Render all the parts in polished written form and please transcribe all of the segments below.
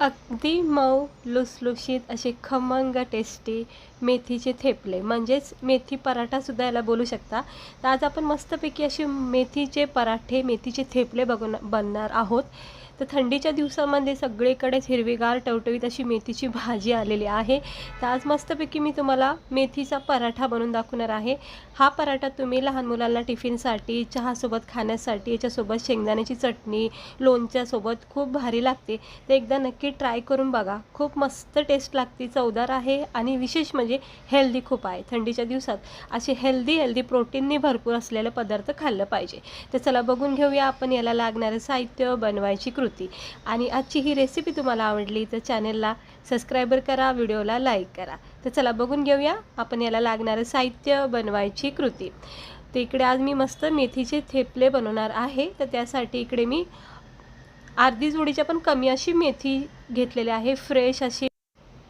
अगदी मऊ लुसलुशीत असे खमंग टेस्टी मेथीचे थेपले म्हणजेच मेथी पराठासुद्धा याला बोलू शकता. तर आज आपण मस्तपैकी असे मेथीचे पराठे मेथीचे थेपले बनणार आहोत. तर थंडीच्या दिवसामध्ये सगळीकडेच हिरवीगार टवटवीत अशी मेथीची भाजी आलेली आहे. तर आज मस्तपैकी मी तुम्हाला मेथीचा पराठा बनवून दाखवणार आहे. हा पराठा तुम्ही लहान मुलांना टिफिनसाठी चहासोबत खाण्यासाठी याच्यासोबत शेंगदाण्याची चटणी लोणच्यासोबत खूप भारी लागते. तर एकदा नक्की ट्राय करून बघा. खूप मस्त टेस्ट लागते, चवदार आहे आणि विशेष म्हणजे हेल्दी खूप आहे. थंडीच्या दिवसात असे हेल्दी प्रोटीनने भरपूर असलेले पदार्थ खाल्लं पाहिजे. तर चला बघून घेऊया आपण याला लागणारं साहित्य, बनवायची कृती. आणि आजची ही रेसिपी तुम्हाला आवडली तर चॅनलला सबस्क्राइबर करा, व्हिडिओला लाईक करा. तर चला बघून घेऊया आपण याला लागणारं साहित्य, बनवायची कृती. तर इकडे आज मी मस्त मेथीचे थेपले बनवणार आहे. तर त्यासाठी इकडे मी अर्धी जोडीच्या पण कमी अशी मेथी घेतलेली आहे. फ्रेश अशी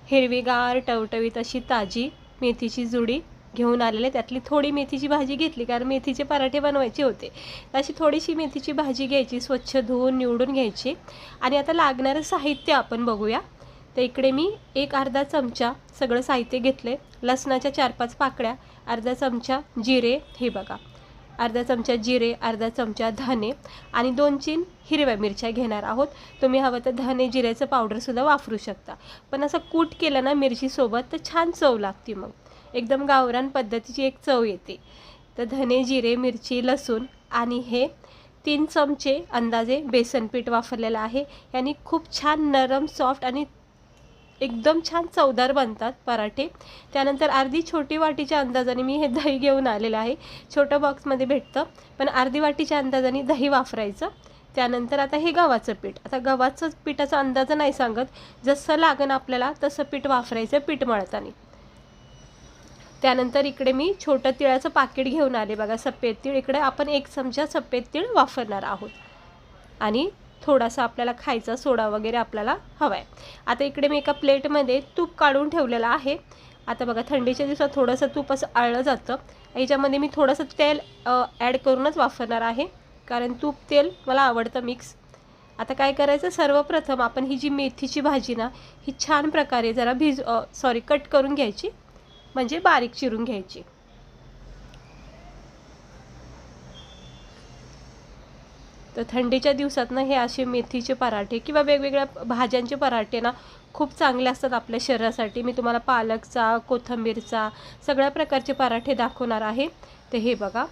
हिरवीगार टवटवीत अशी ताजी मेथीची जुडी घेऊन आलेले. त्यातली थोडी मेथीची भाजी घेतली कारण मेथीचे पराठे बनवायचे होते. अशी थोडीशी मेथीची भाजी घ्यायची, स्वच्छ धुवून निवडून घ्यायची. आणि आता लागणारं साहित्य आपण बघूया. तर इकडे मी अर्धा चमचा सगळं साहित्य घेतले. लसणाच्या 4-5 पाकळ्या, अर्धा चमचा जिरे, हे बघा अर्धा चमचा जिरे, अर्धा चमचा धने आणि 2-3 हिरव्या मिरच्या घेणार आहोत. तुम्ही हवं तर धने जिऱ्याचं पावडरसुद्धा वापरू शकता. पण असं कूट केलं ना मिरचीसोबत तर छान चव लागते, मग एकदम गावरान पद्धतीची एक चव येते. तर धने, जिरे, मिरची, लसूण आणि हे 3 चमचे अंदाजे बेसन पीठ वापरलेलं आहे. याने खूप छान नरम सॉफ्ट आणि एकदम छान चवदार बनतात पराठे. त्यानंतर अर्धी छोटी वाटीच्या अंदाजाने मी हे दही घेऊन आलेलं आहे. छोटं बॉक्समध्ये भेटतं, पण अर्धी वाटीच्या अंदाजाने दही वापरायचं. त्यानंतर आता हे गव्हाचं पीठ. आता गव्हाचं पिठाचा अंदाज नाही सांगत, जसं लागण आपल्याला तसं पीठ वापरायचं पीठ मळताना. त्यानंतर इकडे मी छोटं तिळाचं पाकीट घेऊन आले बघा, सफेद तीळ. इकडे आपण 1 चमचा सफेद तीळ वापरणार आहोत. आणि थोडासा आपल्याला खायचा सोडा वगैरे आपल्याला हवा आहे. आता इकडे मी एका प्लेटमध्ये तूप काढून ठेवलेलं आहे. आता बघा थंडीच्या दिवसात थोडंसं तूप असं आळलं जातं. याच्यामध्ये मी थोडंसं तेल ॲड करूनच वापरणार आहे, कारण तूप तेल मला आवडतं मिक्स. आता काय करायचं, सर्वप्रथम आपण ही जी मेथीची भाजी ना ही छान प्रकारे जरा कट करून घ्यायची, म्हणजे बारीक चिरून घ्यायची. तर थंडीच्या दिवसात ना हे असे मेथीचे पराठे किंवा वेगवेगळ्या भाज्यांचे पराठे ना खूप चांगले असतात आपल्या शरीरासाठी. मी तुम्हाला पालकचा, कोथिंबीरचा, सगळ्या प्रकारचे पराठे दाखवणार आहे. तर हे बघा,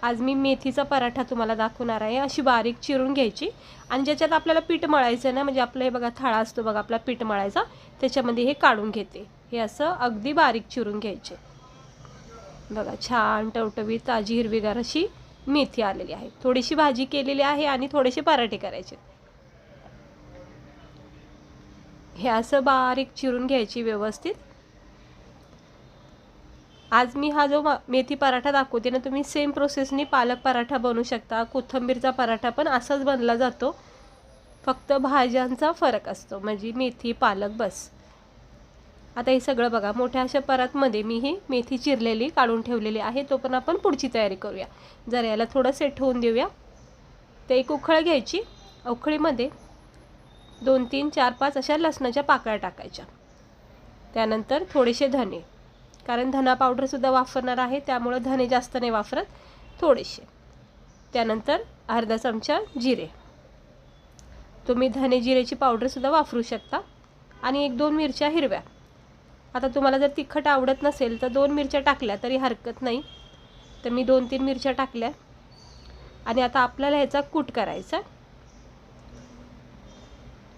आज मी मेथीचा पराठा तुम्हाला दाखवणार आहे. अशी बारीक चिरून घ्यायची आणि ज्याच्यात आपल्याला पीठ मळायचं ना, म्हणजे आपलं हे बघा थाळा असतो बघा आपला पीठ मळायचा, त्याच्यामध्ये हे काढून घेते. हे असं अगदी बारीक चिरून घ्यायचे. बघा छान टवटवीत ताजी हिरवीगार अशी मेथी आलेली आहे. थोडीशी भाजी केलेली आहे आणि थोडेसे पराठे करायचे. हे असं बारीक चिरून घ्यायची व्यवस्थित. आज मी हा जो मेथी पराठा दाखवते ना, तुम्ही सेम प्रोसेसनी पालक पराठा बनवू शकता. कोथिंबीरचा पराठा पण असाच बनला जातो, फक्त भाज्यांचा फरक असतो, म्हणजे मेथी पालक बस. आता हे सगळं बघा मोठ्या अशा परातमध्ये मी ही मेथी चिरलेली काढून ठेवलेली आहे. तो पण आपण पुढची तयारी करूया. जरा याला थोडं सेट होऊन देऊया. तर एक उकळ घ्यायची. उकळीमध्ये 2-3, 4-5 अशा लसणाच्या पाकळ्या टाकायच्या. त्यानंतर थोडेसे धने, कारण धना पावडरसुद्धा वापरणार आहे, त्यामुळे धने जास्त नाही वापरत, थोडेसे. त्यानंतर अर्धा चमचा जिरे. तुम्ही धने जिरेची पावडरसुद्धा वापरू शकता. आणि 1-2 मिरच्या हिरव्या. आता तुम्हाला जर तिखट आवडत नसेल तर 2 मिरच्या टाकल्या तरी हरकत नाही. तर मी 2-3 मिरच्या टाकल्या. आणि आता आपल्याला ह्याचा कूट करायचा.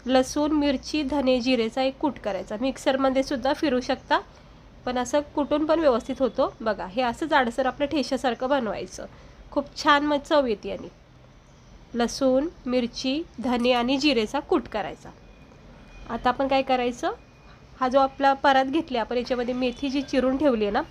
लसूण, मिरची, धने, जिरेचा एक कूट करायचा. मिक्सरमध्ये सुद्धा फिरू शकता, पण असं कुटून पण व्यवस्थित होतो. बघा हे असं जाडसर आपलं ठेशासारखं बनवायचं. खूप छान मग चव येते. आणि लसूण, मिरची, धने आणि जिरेचा कूट करायचा. आता आपण काय करायचं, हा जो आपला परात घेतली आपण, याच्यामध्ये मेथी जी चिरून ठेवली आहे ना,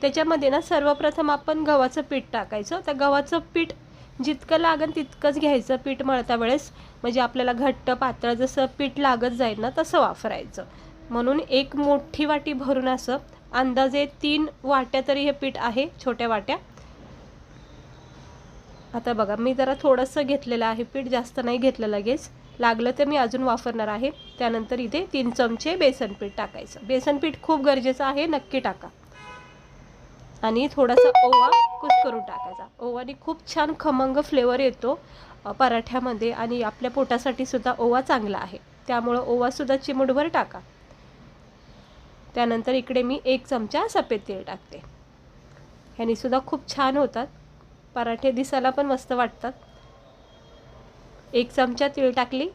त्याच्यामध्ये ना सर्वप्रथम आपण गव्हाचं पीठ टाकायचं. तर गव्हाचं पीठ जितकं लागेल तितकंच घ्यायचं पीठ मळता वेळेस, म्हणजे आपल्याला घट्ट पातळ जसं पीठ लागत जाईल ना तसं वापरायचं. म्हणून 1 मोठी वाटी भरून असं अंदाजे 3 वाट्या तरी हे पीठ आहे, छोट्या वाट्या. आता बघा मी जरा थोडंसं घेतलेलं आहे पीठ, जास्त नाही घेतलं लगेच. लागलं तर मी अजून वापरणार आहे. त्यानंतर इथे 3 चमचे बेसन पीठ टाकायचं. बेसन पीठ खूप गरजेचं आहे, नक्की टाका. आणि थोडासा ओवा कुस्करून टाकायचा. ओवाने खूप छान खमंग फ्लेवर येतो पराठ्यामध्ये आणि आपल्या पोटासाठी सुद्धा ओवा चांगला आहे, त्यामुळं ओवासुद्धा चिमूटभर टाका. त्यानंतर इकडे मी 1 चमचा सफेद तेल टाकते. ह्याने सुद्धा खूप छान होतात पराठे, दिसायला पण मस्त वाटतात. 1 चमचा तेल टाकली,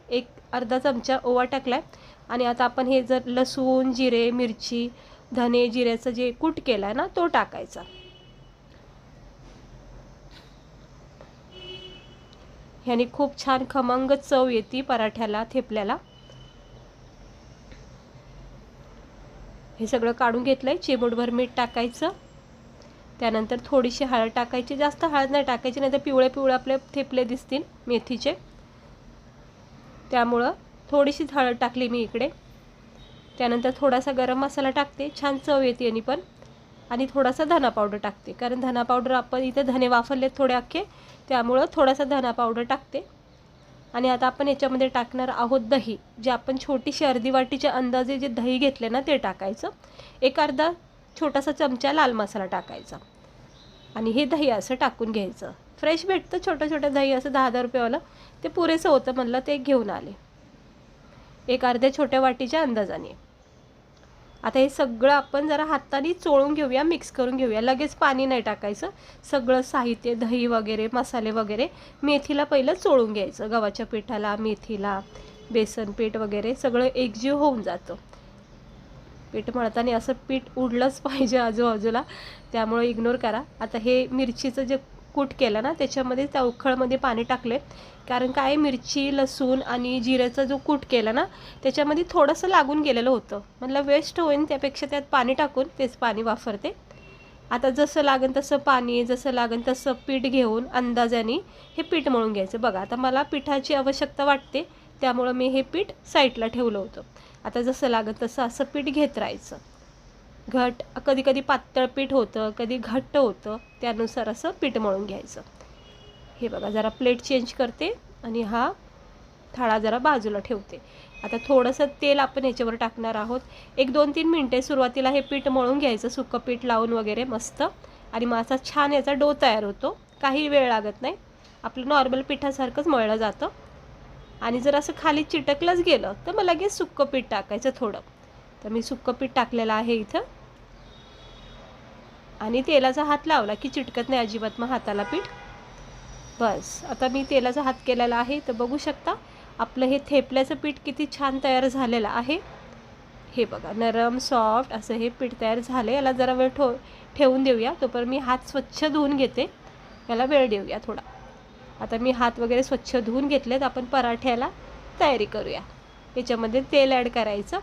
अर्धा चमचा ओवा टाकलाय. आणि आता आपण हे जर लसूण, जिरे, मिरची, धने, जिऱ्याचं जे कूट केलाय ना तो टाकायचा. ह्याने खूप छान खमंग चव येते पराठ्याला, थेपल्याला. हे सगळं काढून घेतलंय. चिमूटभर मीठ टाकायचं. त्यानंतर थोडीशी हळद टाकायची, जास्त हळद नाही टाकायची, नाही तर पिवळे पिवळे आपले थेपले दिसतील मेथीचे, त्यामुळं थोडीशीच हळद टाकली मी इकडे. त्यानंतर थोडासा गरम मसाला टाकते, छान चव येते यांनी पण. आणि थोडासा धना पावडर टाकते, कारण धना पावडर आपण इथे धने वाफरलेत थोडे अख्खे, त्यामुळं थोडासा धना पावडर टाकते. आणि आता आपण याच्यामध्ये टाकणार आहोत दही, जे आपण छोटीशी अर्धी वाटीच्या अंदाजे जे दही घेतले ना ते टाकायचं. अर्धा छोटासा चमचा लाल मसाला टाकायचा. आणि हे दही असं टाकून घ्यायचं. फ्रेश भेटतं छोटं छोटं दही, असं 10-10 रुपयेवालं, ते पुरेसं होतं म्हणलं, ते घेऊन आले. अर्ध्या छोट्या वाटीच्या अंदाजाने. आता हे सगळं आपण जरा हाताने चोळून घेऊया, मिक्स करून घेऊया. लगेच पाणी नाही टाकायचं. सगळं साहित्य, दही वगैरे, मसाले वगैरे, मेथीला पहिलं चोळून घ्यायचं. गव्हाच्या पिठाला, मेथीला, बेसन पीठ वगैरे सगळं एकजीव होऊन जातं. पीठ मळताना असं पीठ उडलंच पाहिजे आजूबाजूला, त्यामुळे इग्नोर करा. आता हे मिरचीचं जे कूट केलं ना त्याच्यामध्ये त्या उखळमध्ये पाणी टाकले, कारण काय मिरची, लसूण आणि जिऱ्याचा जो कूट केला ना त्याच्यामध्ये थोडंसं लागून गेलेलं होतं. म्हणलं वेस्ट होईन, त्यापेक्षा त्यात पाणी टाकून तेच पाणी वापरते. आता जसं लागेल तसं पाणी, जसं लागेल तसं पीठ घेऊन अंदाजाने हे पीठ मळून घ्यायचं. बघा आता मला पिठाची आवश्यकता वाटते, त्यामुळं मी हे पीठ साईडला ठेवलं होतं. आता जसं लागेल तसं असं पीठ घेत राहायचं. कधी कधी पातळ पीठ होतं, कधी घट्ट होतं, त्यानुसार असं पीठ मळून घ्यायचं. हे बघा, जरा प्लेट चेंज करते आणि हा थाळा जरा बाजूला ठेवते. आता थोडंसं तेल आपण याच्यावर टाकणार आहोत. 1-2-3 मिनटे सुरुवातीला हे पीठ मळून घ्यायचं, सुकं पीठ लावून वगैरे मस्त. आणि मग असा छान याचा डो तयार होतो, काही वेळ लागत नाही, आपलं नॉर्मल पिठासारखंच मळलं जातं. आणि जर असं खाली चिटकलंच गेलं तर मग लगेच सुक्कं पीठ टाकायचं थोडं. तर मी सुक्कं पीठ टाकलेलं आहे इथं. आणि तेलाचा हात लावला की चिटकत नाही अजिबात मग हाताला पीठ. बस आता मी तेलाचा हात केलेला आहे, तर बघू शकता आपलं हे थेपल्याचं पीठ किती छान तयार झालेलं आहे. हे बघा, नरम सॉफ्ट असं हे पीठ तयार झालं. याला जरा वेळ ठेवून देऊया, तोपर्यंत मी हात स्वच्छ धुवून घेते. याला वेळ देऊया थोडा. आता मी हात वगैरे स्वच्छ धुवून घेतलेत. आपण पराठ्याला तयारी करूया. याच्यामध्ये तेल ॲड करायचं.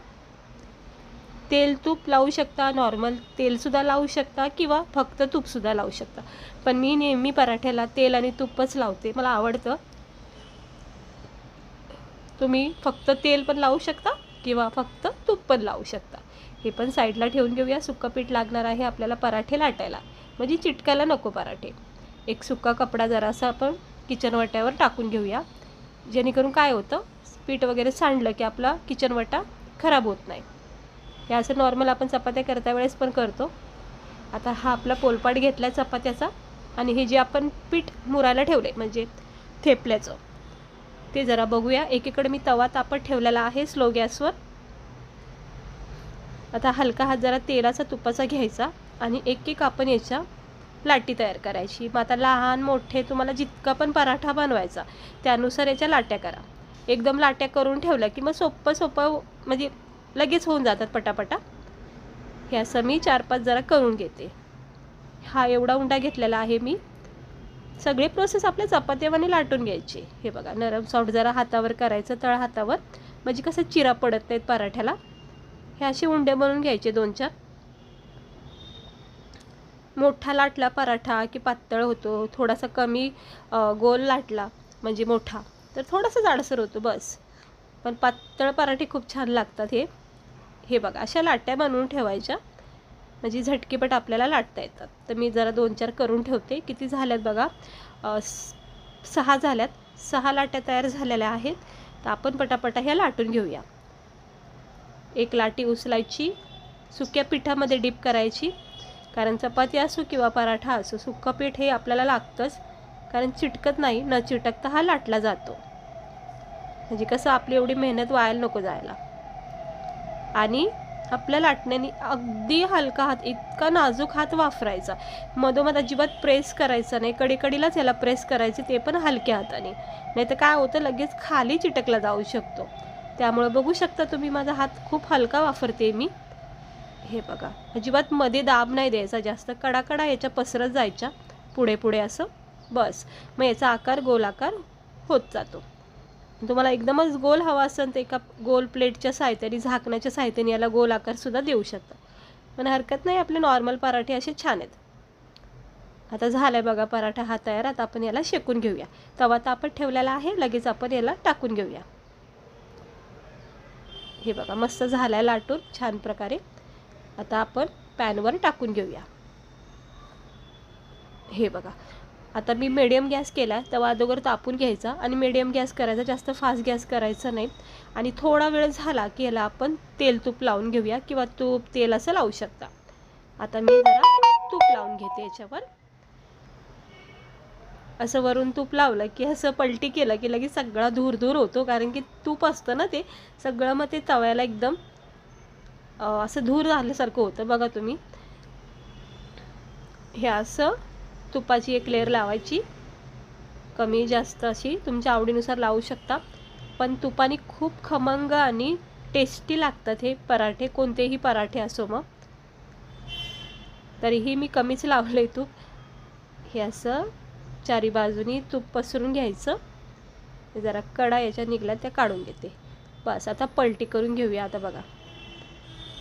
तेल तूप लावू शकता, नॉर्मल तेलसुद्धा लावू शकता किंवा फक्त तूपसुद्धा लावू शकता, पण मी नेहमी पराठ्याला तेल आणि तूपच लावते, मला आवडतं. तुम्ही फक्त तेल पण लावू शकता किंवा फक्त तूप पण लावू शकता. हे पण साईडला ठेवून घेऊया. सुक्का पीठ लागणार आहे आपल्याला पराठे लाटायला, म्हणजे चिटकायला नको पराठे. एक सुक्का कपडा जरासा आपण किचन वाट्यावर टाकून घेऊया, जेणेकरून काय होतं, पीठ वगैरे सांडलं की आपला किचन वाटा खराब होत नाही. हे असं नॉर्मल आपण चपात्या करता वेळेस पण करतो. आता हा आपला पोलपाट घेतला चपात्याचा, आणि हे जे आपण पीठ मुरायला ठेवले म्हणजे थेपल्याचं, ते जरा बघूया. एकीकडे मी तवा तापत ठेवलेला आहे स्लो गॅसवर. आता हलका हात जरा तेलाचा तुपाचा घ्यायचा आणि एक आपण याच्या लाटी तयार करायची. मग आता लहान मोठे तुम्हाला जितका पण पराठा बनवायचा त्यानुसार याच्या लाट्या करा. एकदम लाट्या करून ठेवल्या की मग सोपं म्हणजे लगेच होऊन जातात पटापटा. हे असं मी 4-5 जरा करून घेते. हा एवढा उंडा घेतलेला आहे मी. सगळे प्रोसेस आपल्या चपात्यावाने लाटून घ्यायचे. हे बघा, नरम सॉफ्ट जरा हातावर करायचं, तळ हातावर, म्हणजे कसं चिरा पडत नाहीत पराठ्याला. हे असे उंडे बनवून घ्यायचे 2-4. मोठा लाटला पराठा की पातळ होतो, थोडासा कमी गोल लाटला म्हणजे मोठा तर थोडासा जाडसर होतो बस. पण पातळ पराठे खूप छान लागतात. हे बघा, अशा लाट्या बनवून ठेवायच्या म्हणजे झटकीपट आपल्याला लाटता येतात. तर मी जरा 2-4 करून ठेवते. किती झाल्यात बघा, 6 झाल्यात. 6 लाट्या तयार झालेल्या आहेत. तर आपण पटापटा ह्या लाटून घेऊया. एक लाटी उचलायची, सुक्या पिठामध्ये डीप करायची, कारण चपाती असो किंवा पराठा असो सुक्कं पीठ हे आपल्याला लागतंच, कारण चिटकत नाही, न चिटकता हा लाटला जातो. म्हणजे कसं आपली एवढी मेहनत वायाला नको जायला. आणि आपल्या लाटण्याने अगदी हलका हात, इतका नाजूक हात वापरायचा, मधोमध अजिबात प्रेस करायचं नाही, कडेकडीलाच याला प्रेस करायचे, ते पण हलक्या हाताने, नाही तर काय होतं लगेच खाली चिटकला जाऊ शकतो. त्यामुळे बघू शकता तुम्ही माझा हात खूप हलका वापरते मी. हे बघा, अजिबात मध्ये दाब नाही द्यायचा जास्त, कडाकडा याच्या पसरत जायच्या पुढे पुढे असं. बस, मग याचा आकार गोलाकार होत जातो. तुम्हाला एकदमच गोल हवा असेल तर एका गोल प्लेटच्या साह्याने, झाकण्याच्या साह्याने याला गोल आकारसुद्धा देऊ शकता, पण हरकत नाही, आपले नॉर्मल पराठे असे छान आहेत. आता झालं आहे बघा पराठा हा तयार. आता आपण याला शेकून घेऊया. तवा तापत ठेवलेला आहे, लगेच आपण याला टाकून घेऊया. हे बघा मस्त झालं आहे लाटून छान प्रकारे. आता आपण पॅनवर टाकून घेऊया. हे बघा, आता मी मीडियम गॅस केला, तवा अगोदर तापून घ्यायचा आणि मीडियम गॅस करायचा, जास्त फास्ट गॅस करायचा नाही. आणि थोडा वेळ झाला की याला आपण तेल तूप लावून घेऊया, किंवा तूप तेल असं लावू शकता. आता मी जरा तूप लावून घेते याच्यावर. असं वरून तूप लावलं की असं पलटी केलं की लगेच सगळा धूर धूर होतो, कारण की तूप असतं ना ते सगळं, मग ते तव्याला एकदम असं धूर झाल्यासारखं होतं. बघा तुम्ही, हे असं तुपाची एक लेअर लावायची, कमी जास्त अशी तुमच्या आवडीनुसार लावू शकता, पण तुपाने खूप खमंग आणि टेस्टी लागतात हे पराठे, कोणतेही पराठे असो. मग तरीही मी कमीच लावलंय तूप. हे असं चारी बाजूनी तूप पसरून घ्यायचं. जरा कडा याच्या निघल्या त्या काढून घेते. बस, आता पलटी करून घेऊया. आता बघा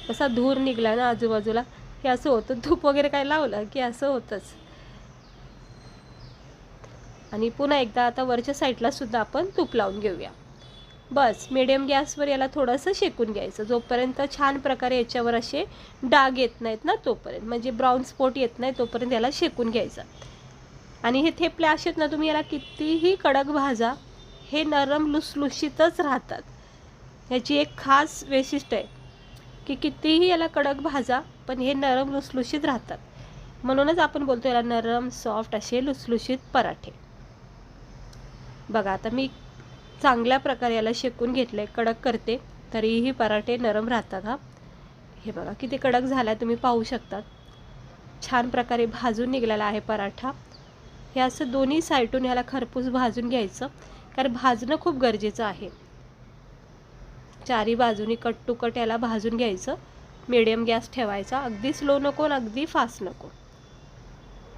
कसा धूर निघला ना आजूबाजूला, हे असं होतं, तूप वगैरे काय लावलं की असं होतंच. आणि पुन्हा एकदा आता वरच्या साईडला सुद्धा आपण तूप लावून घेऊया. बस, मीडियम गॅसवर याला थोडंसं शेकून घ्यायचं, जोपर्यंत छान प्रकारे याच्यावर असे डाग येत नाहीत ना तोपर्यंत, म्हणजे ब्राऊन स्पॉट येत नाही तोपर्यंत याला शेकून घ्यायचं. आणि हे थेपले असेत ना, तुम्ही याला कितीही कडक भाजा, हे नरम लुसलुशीतच राहतात. ह्याची एक खास वैशिष्ट्य आहे की कितीही याला कडक भाजा, पण हे नरम लुसलुशीत राहतात. म्हणूनच आपण बोलतो याला नरम सॉफ्ट असे लुसलुशीत पराठे. बघा, आता मी चांगल्या प्रकारे याला शेकून घेतले, कडक करते तरीही पराठे नरम राहतात. हा, हे बघा किती कडक झाला तुम्ही पाहू शकतात. छान प्रकारे भाजून निघालेला आहे पराठा. हे असं दोन्ही साईडून याला खरपूस भाजून घ्यायचं, कारण भाजणं खूप गरजेचं आहे. चारी बाजूनी कट टू कट याला भाजून घ्यायचं. मीडियम गॅस ठेवायचा, अगदी स्लो नको आणि अगदी फास्ट नको.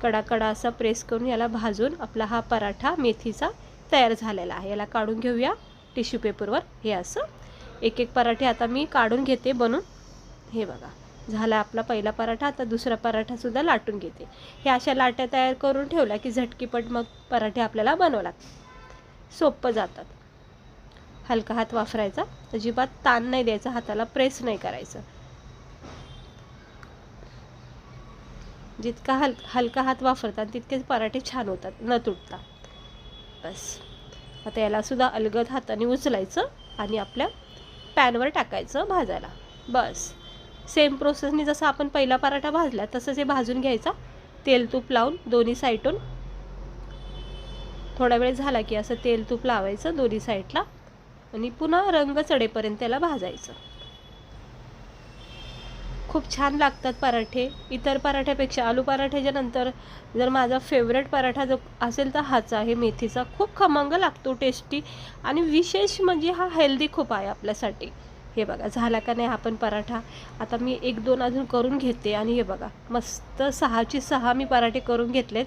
कडाकडा असा प्रेस करून याला भाजून आपला हा पराठा मेथीचा तयार झालेला आहे. याला काढून घेऊया टिश्यू पेपरवर. हे असं एक एक पराठे आता मी काढून घेते बनवून. हे बघा, झाला आपला पहिला पराठा. आता दुसरा पराठासुद्धा लाटून घेते. हे अशा लाट्या तयार करून ठेवल्या की झटकीपट मग पराठे आपल्याला बनवावं लागतात, सोपं जातात. हलका हात वापरायचा, अजिबात ताण नाही द्यायचा हाताला, प्रेस नाही करायचं. जितका हलका हात वापरतात तितकेच पराठे छान होतात, न तुटता. बस, आता याला सुद्धा अलगद हाताने उचलायचं आणि आपल्या पॅनवर टाकायचं भाजायला. बस, सेम प्रोसेसने जसं आपण पहिला पराठा भाजला तसंच हे भाजून घ्यायचा, तेल तूप लावून दोन्ही साईडून. थोडा वेळ झाला की असं तेल तूप लावायचं दोन्ही साईडला आणि पुन्हा रंग चढेपर्यंत त्याला भाजायचं. खूप छान लागतात पराठे. इतर पराठ्यापेक्षा आलू पराठ्याच्या नंतर जर माझा फेवरेट पराठा जो असेल तर हाच आहे, मेथीचा. खूप खमंग लागतो, टेस्टी, आणि विशेष म्हणजे हा हेल्दी खूप आहे आपल्यासाठी. हे बघा, झाला का नाही आपण पराठा. आता मी एक दोन अजून करून घेते. आणि हे बघा, मस्त 6ची 6 मी पराठे करून घेतलेत.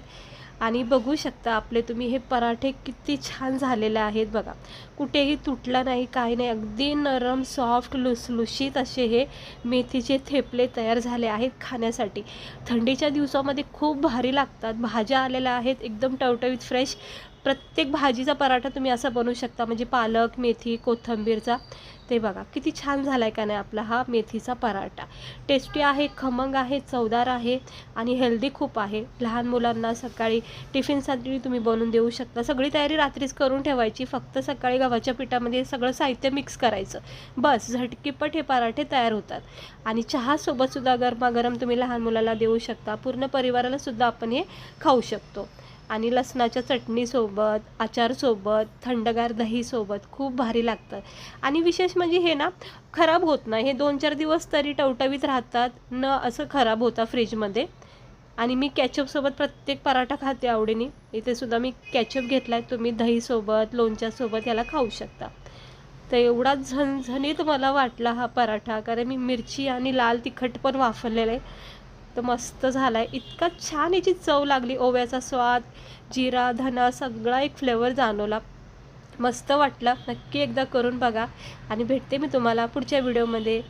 आणि बघू शकता आपले तुम्ही हे पराठे किती छान झालेले आहेत. बघा, कुठेही तुटला नाही, काही नाही, अगदी नरम सॉफ्ट लुसलुशीत असे हे मेथीचे थेपले तयार झाले आहेत खाण्यासाठी. थंडीच्या दिवसामध्ये खूप भारी लागतात. भाज्या आलेल्या आहेत एकदम टवटवीत फ्रेश, प्रत्येक भाजीचा पराठा तुम्ही असा बनवू शकता, म्हणजे पालक, मेथी, कोथिंबीरचा. ते बघा किती छान झाला आहे का नाही आपला हा मेथीचा पराठा. टेस्टी आहे, खमंग आहे, चवदार आहे आणि हेल्दी खूप आहे. लहान मुलांना सकाळी टिफिनसाठी तुम्ही बनवून देऊ शकता. सगळी तयारी रात्रीच करून ठेवायची, फक्त सकाळी गव्हाच्या पिठामध्ये सगळं साहित्य मिक्स करायचं, बस झटकीपट हे पराठे तयार होतात. आणि चहासोबतसुद्धा गरमागरम तुम्ही लहान मुलाला देऊ शकता. पूर्ण परिवारालासुद्धा आपण हे खाऊ शकतो. आणि लसणाच्या चटणीसोबत, अचारसोबत, थंडगार दहीसोबत खूप भारी लागतं. आणि विशेष म्हणजे हे ना खराब होत नाही, हे 2-4 दिवस तरी टवटवीत राहतात, न असं खराब होता फ्रीजमध्ये. आणि मी कॅचअपसोबत प्रत्येक पराठा खाते आवडीने. इथे सुद्धा मी कॅचअप घेतला आहे, तुम्ही दहीसोबत, लोणच्यासोबत याला खाऊ शकता. तर एवढा झणझणीत मला वाटला हा पराठा, कारण मी मिरची आणि लाल तिखट पण वापरलेलं आहे. तर मस्त झाला आहे, इतका छान याची चव लागली, ओव्याचा स्वाद, जिरा, धना सगळा एक फ्लेवर जाणवला. मस्त वाटलं. नक्की एकदा करून बघा आणि भेटते मी तुम्हाला पुढच्या व्हिडिओमध्ये.